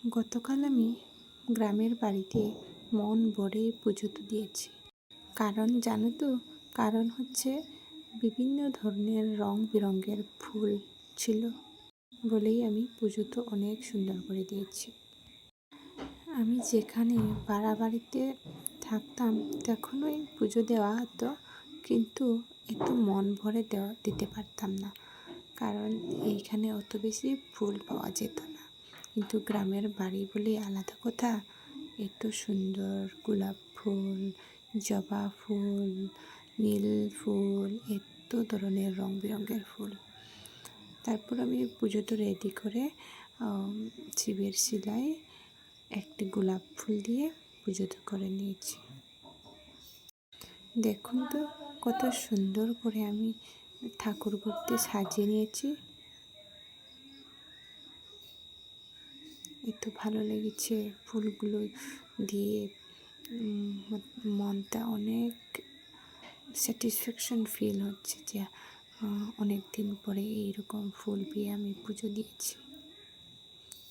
গতকাল আমি গ্রামের বাড়িতে মন ভরে পুজো তো দিয়েছি। কারণ জানো তো, কারণ হচ্ছে বিভিন্ন ধরনের রং বেরঙের ফুল ছিল বলেই আমি পুজো তো অনেক সুন্দর করে দিয়েছি। আমি যেখানে ভাড়া বাড়িতে থাকতাম তখনই পুজো দেওয়া হতো, কিন্তু এত মন ভরে দিতে পারতাম না, কারণ এইখানে অত বেশি ফুল পাওয়া যেত না। কিন্তু গ্রামের বাড়ি বলে আলাদা কথা, এত সুন্দর গোলাপ ফুল, জবা ফুল, নীল ফুল, এত ধরনের রং বেরঙের ফুল। তারপর আমি পুজো তো রেডি করে শিবের শিলায় একটি গোলাপ ফুল দিয়ে পুজো তো করে নিয়েছি। দেখুন তো কত সুন্দর করে আমি ঠাকুর ঘরটি সাজিয়ে নিয়েছি। এত ভালো লেগেছে ফুলগুলো দিয়ে, মনটা অনেক স্যাটিসফ্যাকশন ফিল হচ্ছে যে অনেক দিন পরে এইরকম ফুল পেয়ে আমি পুজো দিয়েছি।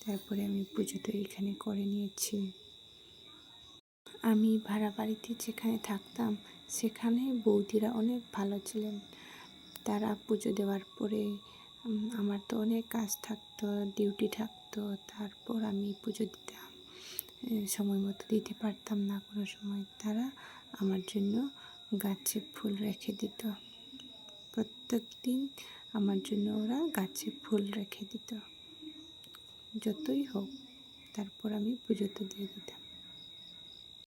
তারপরে আমি পুজোটা এখানে করে নিয়েছি। আমি ভাড়া বাড়িতে যেখানে থাকতাম সেখানে বৌদিরা অনেক ভালো ছিলেন। তারা পুজো দেওয়ার পরে আমার তো অনেক কাজ থাকতো, ডিউটি থাকতো, তারপর আমি পুজো দিতাম, সময় মতো দিতে পারতাম না কোনো সময়। তারা আমার জন্য গাছে ফুল রেখে দিত, প্রত্যেক দিন আমার জন্য ওরা গাছে ফুল রেখে দিত, যতই হোক। তারপর আমি পুজো তো দিয়ে দিতাম।